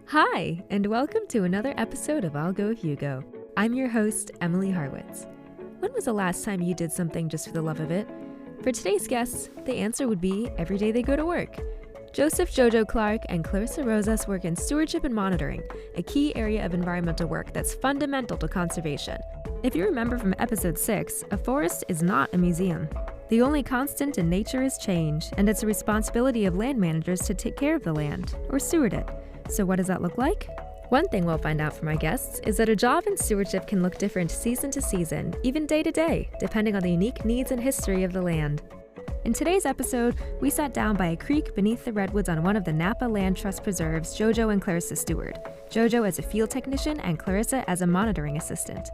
Hi, and welcome to another episode of I'll Go If You Go. I'm your host, Emily Harwitz. When was the last time you did something just for the love of it? For today's guests, the answer would be every day they go to work. JoeJoe Clark and Clarisa Rosas work in stewardship and monitoring, a key area of environmental work that's fundamental to conservation. If you remember from episode 6, a forest is not a museum. The only constant in nature is change, and it's a responsibility of land managers to take care of the land, or steward it. So what does that look like? One thing we'll find out from our guests is that a job in stewardship can look different season to season, even day to day, depending on the unique needs and history of the land. In today's episode, we sat down by a creek beneath the Redwoods on one of the Napa Land Trust preserves JoeJoe and Clarisa steward, JoeJoe as a field technician and Clarisa as a monitoring assistant.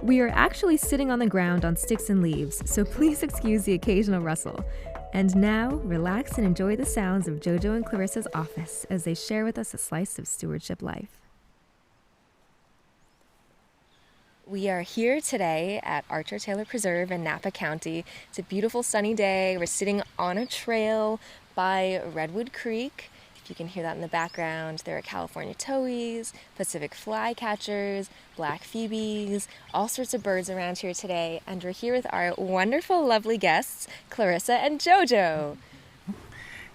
We are actually sitting on the ground on sticks and leaves, so please excuse the occasional rustle. And now, relax and enjoy the sounds of JoeJoe and Clarisa's office as they share with us a slice of stewardship life. We are here today at Archer Taylor Preserve in Napa County. It's a beautiful sunny day. We're sitting on a trail by Redwood Creek. If you can hear that in the background, there are California towhees, Pacific flycatchers, black phoebes, all sorts of birds around here today. And we're here with our wonderful, lovely guests, Clarisa and JoeJoe.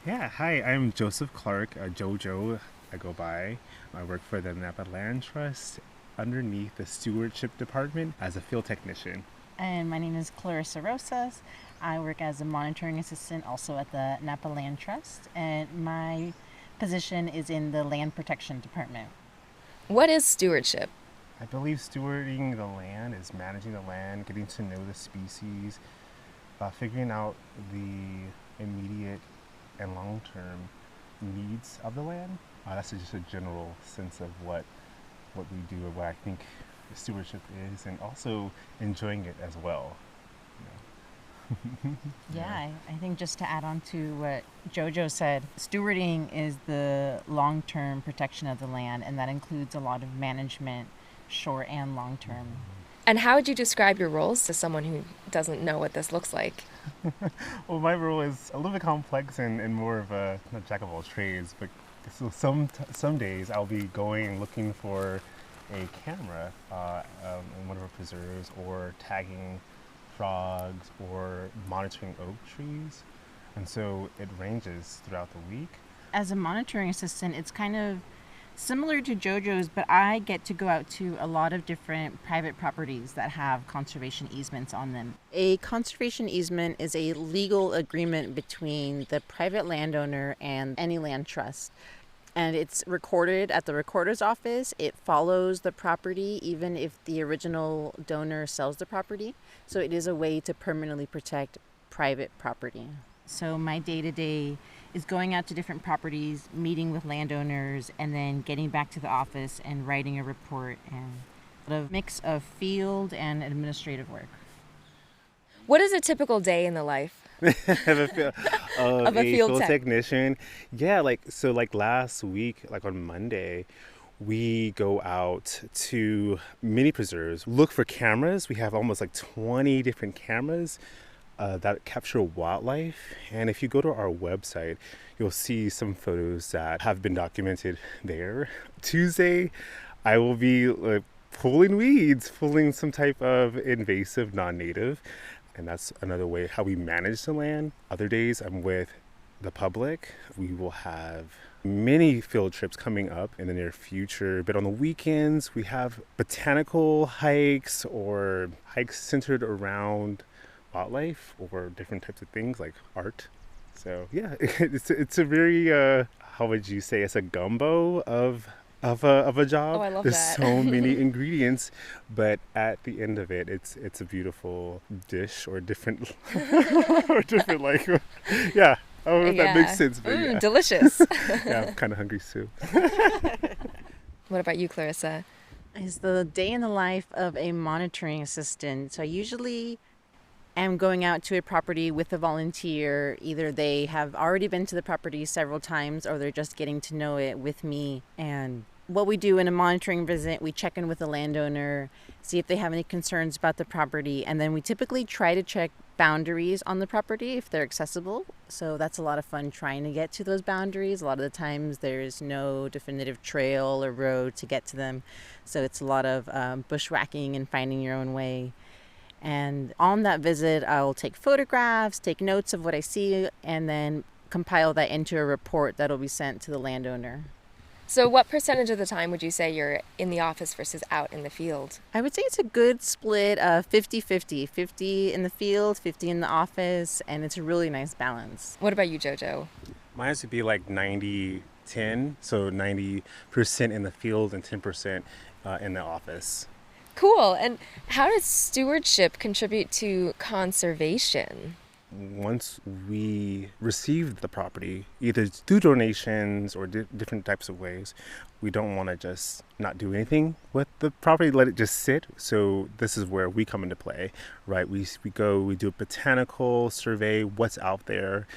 Yeah, hi, I'm Joseph Clark, JoeJoe, I go by. I work for the Napa Land Trust underneath the Stewardship Department as a field technician. And my name is Clarisa Rosas. I work as a monitoring assistant also at the Napa Land Trust, and my position is in the Land Protection Department. What is stewardship? I believe stewarding the land is managing the land, getting to know the species, figuring out the immediate and long-term needs of the land. That's just a general sense of what we do or what I think stewardship is, and also enjoying it as well. Yeah, I think just to add on to what JoeJoe said, stewarding is the long-term protection of the land, and that includes a lot of management, short and long-term. And how would you describe your roles to someone who doesn't know what this looks like? Well, my role is a little bit complex and more of a not jack of all trades, but so some days I'll be going looking for a camera in one of our preserves, or tagging frogs, or monitoring oak trees, and so it ranges throughout the week. As a monitoring assistant, it's kind of similar to JoeJoe's, but I get to go out to a lot of different private properties that have conservation easements on them. A conservation easement is a legal agreement between the private landowner and any land trust. And it's recorded at the recorder's office. It follows the property even if the original donor sells the property. So it is a way to permanently protect private property. So my day-to-day is going out to different properties, meeting with landowners, and then getting back to the office and writing a report, and a mix of field and administrative work. What is a typical day in the life of a field tech technician? Yeah, like last week, like on Monday, we go out to mini preserves, look for cameras. We have almost like 20 different cameras that capture wildlife. And if you go to our website, you'll see some photos that have been documented there. Tuesday, I will be pulling weeds, pulling some type of invasive non-native. And that's another way how we manage the land. Other days, I'm with the public. We will have many field trips coming up in the near future. But on the weekends, we have botanical hikes or hikes centered around wildlife or different types of things like art. So yeah, it's a very, how would you say, it's a gumbo of a job. Oh, I love There's that. so many ingredients, but at the end of it, it's a beautiful dish or different like, yeah. I don't know if that makes sense, but yeah. Delicious. Yeah, I'm kind of hungry too. What about you, Clarisa? It's the day in the life of a monitoring assistant. So I usually am going out to a property with a volunteer. Either they have already been to the property several times or they're just getting to know it with me. And what we do in a monitoring visit, we check in with the landowner, see if they have any concerns about the property, and then we typically try to check boundaries on the property if they're accessible. So that's a lot of fun trying to get to those boundaries. A lot of the times there's no definitive trail or road to get to them. So it's a lot of bushwhacking and finding your own way. And on that visit, I'll take photographs, take notes of what I see, and then compile that into a report that'll be sent to the landowner. So what percentage of the time would you say you're in the office versus out in the field? I would say it's a good split of 50-50. 50 in the field, 50 in the office, and it's a really nice balance. What about you, JoeJoe? Mine has to be like 90-10, so 90% in the field and 10% in the office. Cool. And how does stewardship contribute to conservation? Once we receive the property, either through donations or different types of ways, we don't want to just not do anything with the property, let it just sit. So this is where we come into play, right? We do a botanical survey, what's out there.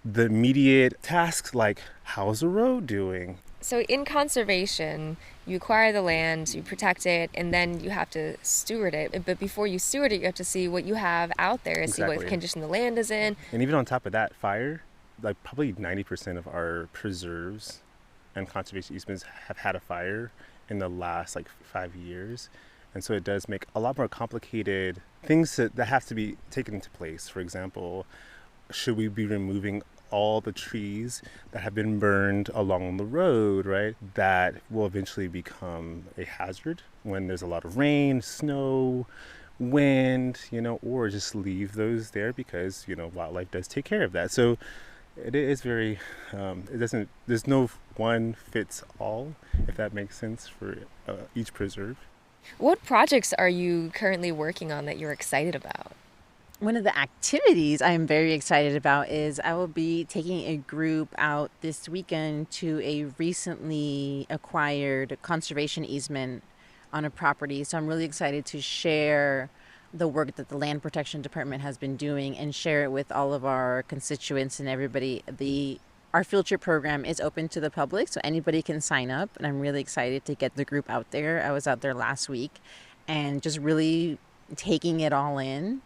The immediate tasks like, how's the road doing? So in conservation, you acquire the land, you protect it, and then you have to steward it. But before you steward it, you have to see what you have out there, Exactly. see what condition the land is in. And even on top of that, fire, like probably 90% of our preserves and conservation easements have had a fire in the last 5 years. And so it does make a lot more complicated things that have to be taken into place. For example, should we be removing all the trees that have been burned along the road, right? That will eventually become a hazard when there's a lot of rain, snow, wind, or just leave those there because, wildlife does take care of that. So it is very, there's no one fits all, if that makes sense, for each preserve. What projects are you currently working on that you're excited about? One of the activities I'm very excited about is I will be taking a group out this weekend to a recently acquired conservation easement on a property. So I'm really excited to share the work that the Land Protection Department has been doing and share it with all of our constituents and everybody. Our field trip program is open to the public, so anybody can sign up, and I'm really excited to get the group out there. I was out there last week and just really taking it all in.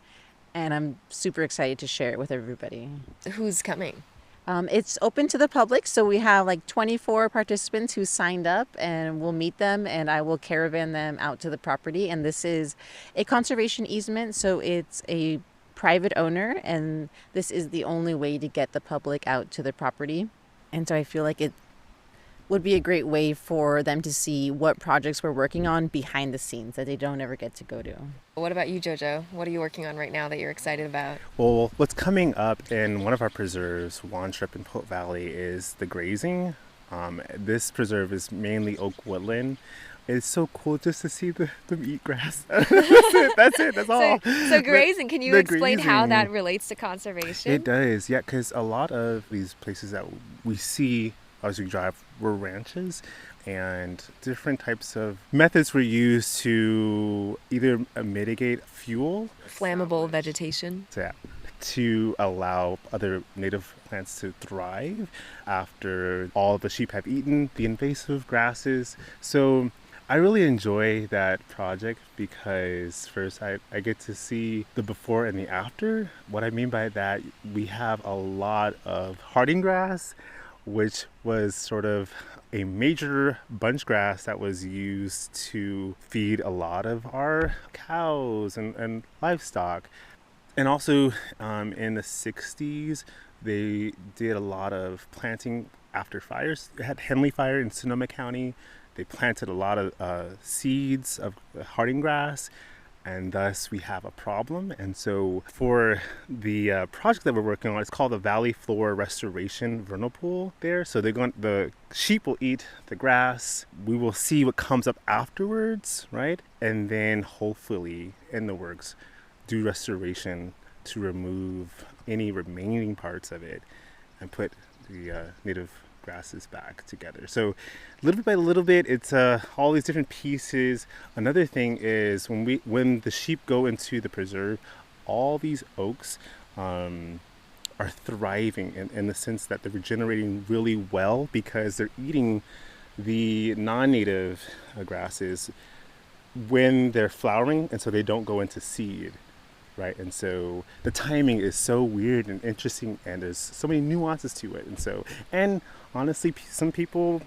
And I'm super excited to share it with everybody. Who's coming? It's open to the public, so we have 24 participants who signed up, and we'll meet them, and I will caravan them out to the property. And this is a conservation easement, so it's a private owner, and this is the only way to get the public out to the property. And so I feel like it would be a great way for them to see what projects we're working on behind the scenes that they don't ever get to go to. What about you, JoeJoe? What are you working on right now that you're excited about? Well, what's coming up in one of our preserves, Wantrip in Pote Valley, is the grazing. This preserve is mainly oak woodland. It's so cool just to see them eat grass. That's it. That's all. So grazing, can you explain how grazing, that relates to conservation? It does, yeah, because a lot of these places that we see as we drive were ranches, and different types of methods were used to either mitigate fuel, Flammable vegetation. to allow other native plants to thrive after all the sheep have eaten the invasive grasses. So I really enjoy that project because first I get to see the before and the after. What I mean by that, we have a lot of harding grass, which was sort of a major bunch grass that was used to feed a lot of our cows and livestock. And also in the 60s, they did a lot of planting after fires. They had Henley Fire in Sonoma County. They planted a lot of seeds of harding grass, and thus we have a problem. And so for the project that we're working on, it's called the Valley Floor Restoration Vernal Pool there. So the sheep will eat the grass. We will see what comes up afterwards, right? And then hopefully in the works, do restoration to remove any remaining parts of it and put the native grasses back together. So little bit by little bit, it's all these different pieces. Another thing is when the sheep go into the preserve, all these oaks are thriving in the sense that they're regenerating really well because they're eating The non-native grasses, when they're flowering, and so they don't go into seed, right? And so the timing is so weird and interesting, and there's so many nuances to it. And honestly, some people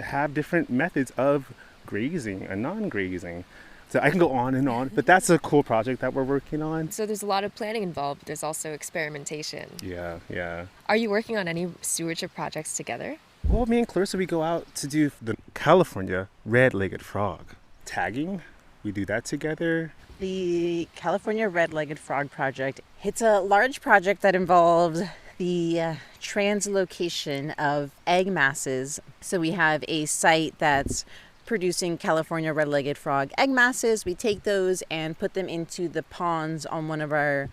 have different methods of grazing and non-grazing. So I can go on and on, but that's a cool project that we're working on. So there's a lot of planning involved. There's also experimentation. Yeah. Are you working on any stewardship projects together? Well, me and Clarisa, we go out to do the California red-legged frog tagging. We do that together. The California Red-Legged Frog Project, it's a large project that involves the translocation of egg masses. So we have a site that's producing California red-legged frog egg masses. We take those and put them into the ponds on one of our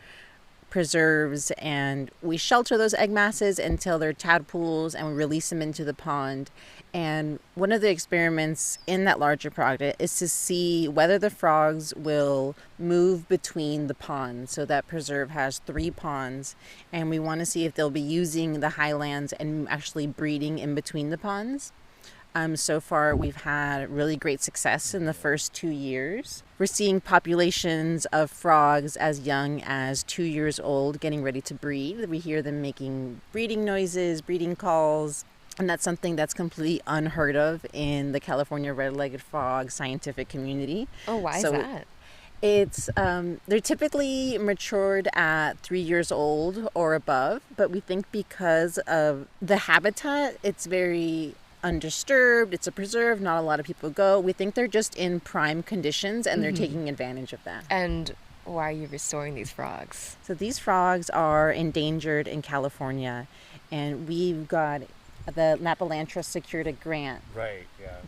preserves, and we shelter those egg masses until they're tadpoles, and we release them into the pond. And one of the experiments in that larger project is to see whether the frogs will move between the ponds. So that preserve has 3 ponds, and we want to see if they'll be using the highlands and actually breeding in between the ponds. So far, we've had really great success in the first 2 years. We're seeing populations of frogs as young as 2 years old getting ready to breed. We hear them making breeding noises, breeding calls, and that's something that's completely unheard of in the California red-legged frog scientific community. Oh, why is that? It's they're typically matured at 3 years old or above, but we think because of the habitat, it's very undisturbed, it's a preserve, not a lot of people go. We think they're just in prime conditions, and they're taking advantage of that. And why are you restoring these frogs? So these frogs are endangered in California, and we've got the Napa Trust secured a grant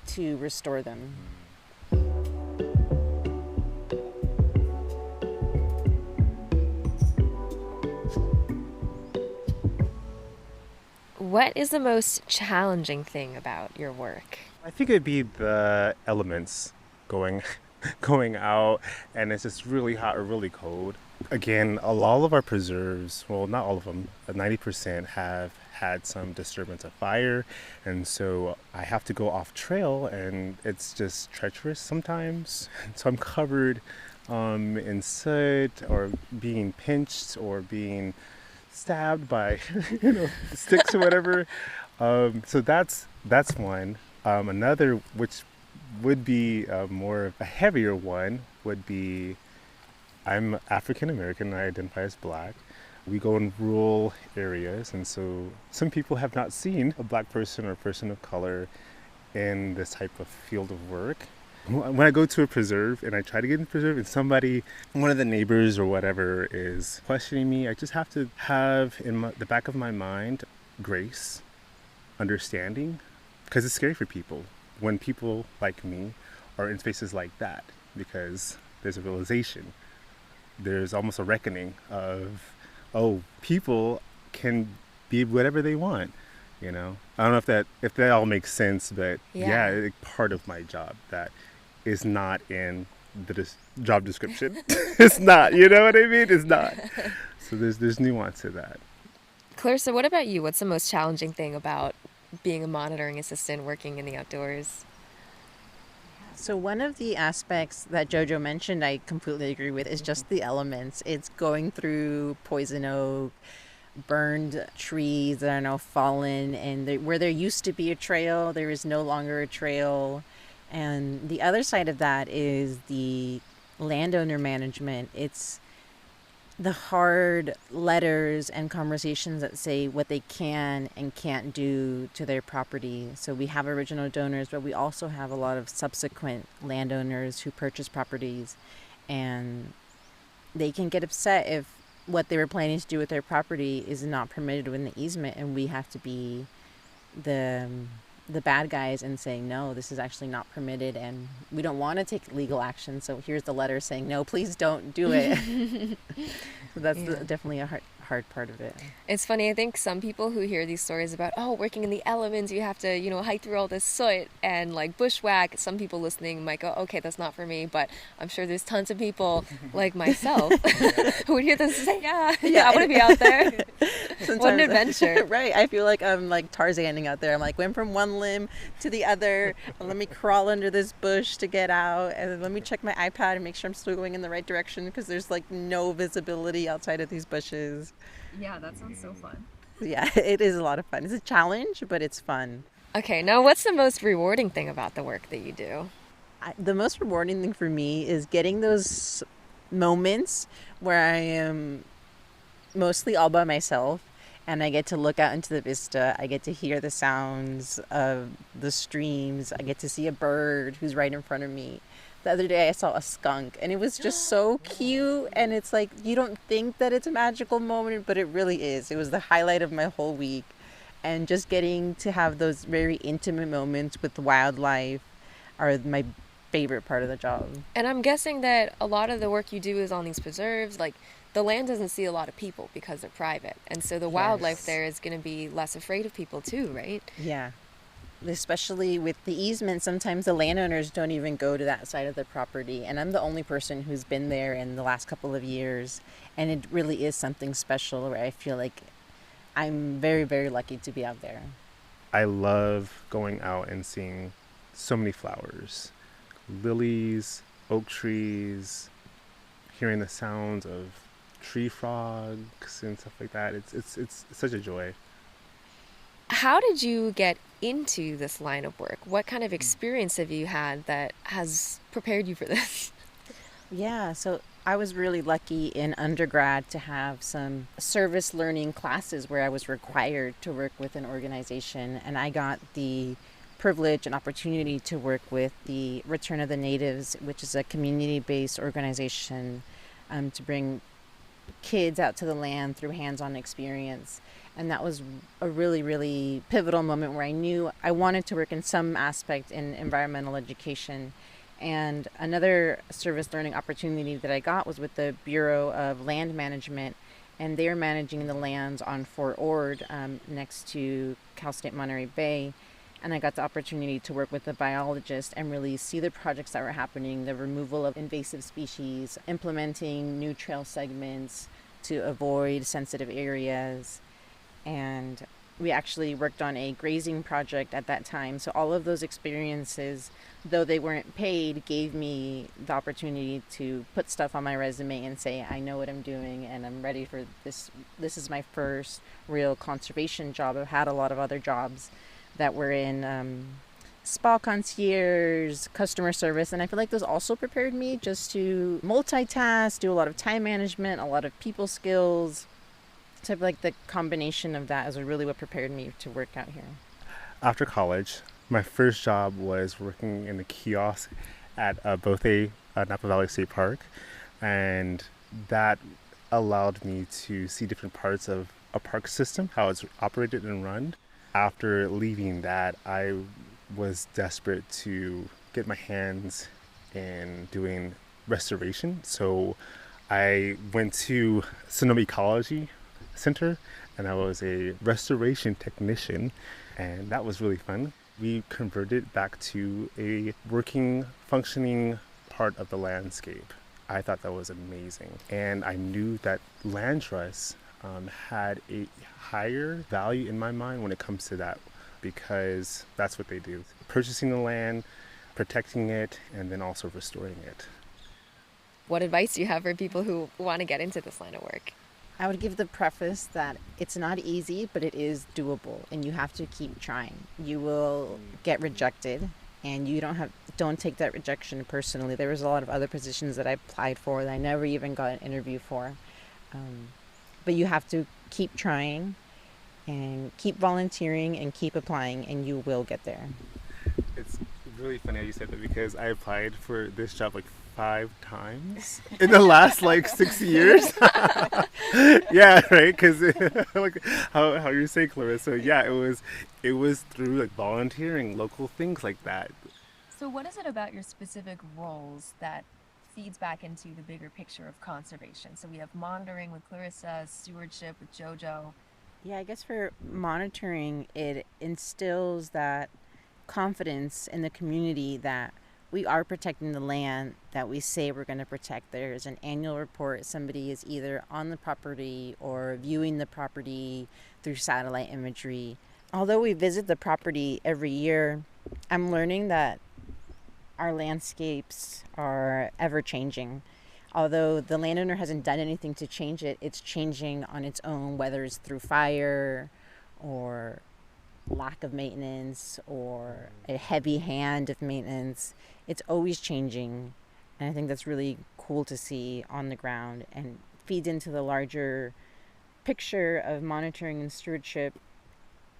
to restore them. What is the most challenging thing about your work? I think it'd be the elements going out, and it's just really hot or really cold. Again, all of our preserves, well, not all of them, 90% have had some disturbance of fire, and so I have to go off trail, and it's just treacherous sometimes. So I'm covered in soot, or being pinched, or being stabbed by sticks or whatever. So that's one. Another, which would be more of a heavier one, would be I'm African American and I identify as Black. We go in rural areas, and so some people have not seen a Black person or person of color in this type of field of work. When I go to a preserve and I try to get in the preserve, and one of the neighbors or whatever is questioning me, I just have to have in the back of my mind grace, understanding, because it's scary for people when people like me are in spaces like that, because there's a realization, there's almost a reckoning of, oh, people can be whatever they want. I don't know if that all makes sense, but yeah, part of my job that is not in the job description. It's not, you know what I mean? It's not. So there's nuance to that. Clarisa, what about you? What's the most challenging thing about being a monitoring assistant working in the outdoors? So one of the aspects that JoeJoe mentioned, I completely agree with, is just the elements. It's going through poison oak, burned trees that are now fallen, and where there used to be a trail, there is no longer a trail. And the other side of that is the landowner management. It's the hard letters and conversations that say what they can and can't do to their property. So we have original donors, but we also have a lot of subsequent landowners who purchase properties, and they can get upset if what they were planning to do with their property is not permitted within the easement, and we have to be the bad guys and saying, no, this is actually not permitted, and we don't want to take legal action, so here's the letter saying, no, please don't do it. So that's definitely a hard part of it. It's funny, I think some people who hear these stories about, oh, working in the elements, you have to, hike through all this soot and like bushwhack. Some people listening might go, okay, that's not for me. But I'm sure there's tons of people like myself who would hear this and say, yeah, I want to be out there. What an adventure. Right. I feel like I'm like Tarzaning out there. I'm like, went from one limb to the other. And let me crawl under this bush to get out. And then let me check my iPad and make sure I'm still going in the right direction because there's like no visibility outside of these bushes. Yeah, that sounds so fun. Yeah, it is a lot of fun. It's a challenge, but it's fun. Okay, now what's the most rewarding thing about the work that you do? The most rewarding thing for me is getting those moments where I am mostly all by myself and I get to look out into the vista. I get to hear the sounds of the streams. I get to see a bird who's right in front of me. The other day I saw a skunk and it was just so cute, and it's like you don't think that it's a magical moment, but it really is. It was the highlight of my whole week, and just getting to have those very intimate moments with wildlife are my favorite part of the job. And I'm guessing that a lot of the work you do is on these preserves. Like, the land doesn't see a lot of people because they're private, and so the wildlife there is going to be less afraid of people too, right? Yeah. Especially with the easement, sometimes the landowners don't even go to that side of the property. And I'm the only person who's been there in the last couple of years. And it really is something special where I feel like I'm very, very lucky to be out there. I love going out and seeing so many flowers, lilies, oak trees, hearing the sounds of tree frogs and stuff like that. It's such a joy. How did you get into this line of work? What kind of experience have you had that has prepared you for this? Yeah, so I was really lucky in undergrad to have some service learning classes where I was required to work with an organization, and I got the privilege and opportunity to work with the Return of the Natives, which is a community-based organization to bring kids out to the land through hands-on experience. And that was a really, really pivotal moment where I knew I wanted to work in some aspect in environmental education. And another service learning opportunity that I got was with the Bureau of Land Management, and they're managing the lands on Fort Ord next to Cal State Monterey Bay. And I got the opportunity to work with a biologist and really see the projects that were happening, the removal of invasive species, implementing new trail segments to avoid sensitive areas. And we actually worked on a grazing project at that time. So all of those experiences, though they weren't paid, gave me the opportunity to put stuff on my resume and say, I know what I'm doing and I'm ready for this. This is my first real conservation job. I've had a lot of other jobs that were in spa concierge, customer service, and I feel like those also prepared me just to multitask, do a lot of time management, a lot of people skills. So I feel like the combination of that is really what prepared me to work out here. After college, my first job was working in a kiosk at Bothe Napa Valley State Park, and that allowed me to see different parts of a park system, how it's operated and run. After leaving that, I was desperate to get my hands in doing restoration, so I went to Sonoma Ecology Center, and I was a restoration technician, and that was really fun. We converted back to a working, functioning part of the landscape. I thought that was amazing, and I knew that land trusts had a higher value in my mind when it comes to that, because that's what they do: purchasing the land, protecting it, and then also restoring it. What advice do you have for people who want to get into this line of work? I would give the preface that it's not easy, but it is doable, and you have to keep trying. You will get rejected, and you don't take that rejection personally. There was a lot of other positions that I applied for that I never even got an interview for. But you have to keep trying and keep volunteering and keep applying, and you will get there. It's really funny how you said that, because I applied for this job like 5 times in the last 6 years. Yeah, right, because like how you're saying, Clarisa, yeah, it was through volunteering, local things like that. So what is it about your specific roles that feeds back into the bigger picture of conservation? So we have monitoring with Clarisa, stewardship with JoeJoe. Yeah, I guess for monitoring, it instills that confidence in the community that we are protecting the land that we say we're going to protect. There's an annual report. Somebody is either on the property or viewing the property through satellite imagery. Although we visit the property every year, I'm learning that our landscapes are ever changing. Although the landowner hasn't done anything to change it, it's changing on its own, whether it's through fire or lack of maintenance or a heavy hand of maintenance. It's always changing, and I think that's really cool to see on the ground and feeds into the larger picture of monitoring and stewardship.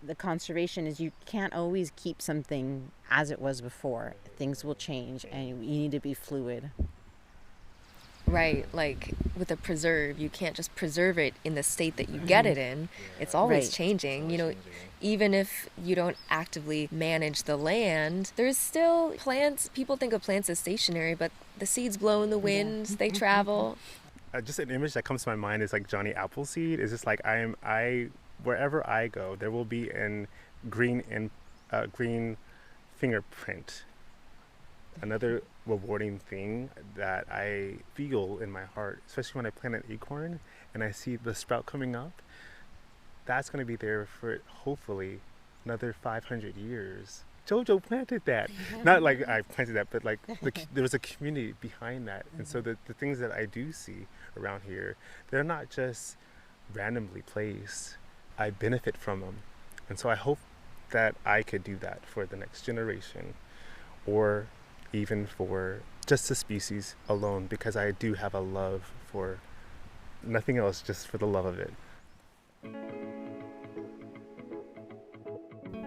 The conservation is you can't always keep something as it was before. Things will change and you need to be fluid. Right, like with a preserve, you can't just preserve it in the state that you get it in. It's always changing. You know, even if you don't actively manage the land, there's still plants. People think of plants as stationary, but the seeds blow in the wind, they travel. Just an image that comes to my mind is like Johnny Appleseed. It's just like wherever I go, there will be a green fingerprint. Another rewarding thing that I feel in my heart, especially when I plant an acorn and I see the sprout coming up, that's going to be there for hopefully another 500 years. JoeJoe planted that. Not like I planted that, but like there was a community behind that. And so the things that I do see around here, they're not just randomly placed. I benefit from them. And so I hope that I could do that for the next generation, or even for just the species alone, because I do have a love for nothing else, just for the love of it.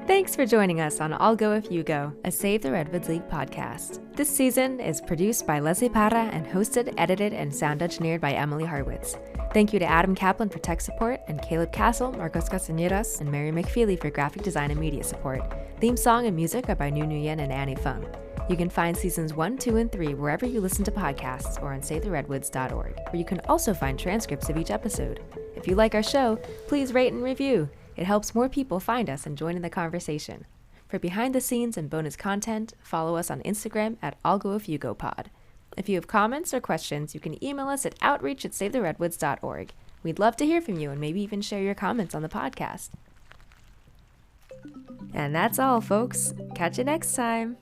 Thanks for joining us on I'll Go If You Go, a Save the Redwoods League podcast. This season is produced by Leslie Parra and hosted, edited, and sound engineered by Emily Harwitz. Thank you to Adam Kaplan for tech support, and Caleb Castle, Marcos Castaneras, and Mary McFeely for graphic design and media support. Theme song and music are by Nu Nguyen and Annie Fung. You can find seasons 1, 2, and 3 wherever you listen to podcasts or on SaveTheRedwoods.org, where you can also find transcripts of each episode. If you like our show, please rate and review. It helps more people find us and join in the conversation. For behind the scenes and bonus content, follow us on Instagram at I'll Go If You Go Pod. If you have comments or questions, you can email us at outreach@SaveTheRedwoods.org. We'd love to hear from you and maybe even share your comments on the podcast. And that's all, folks. Catch you next time.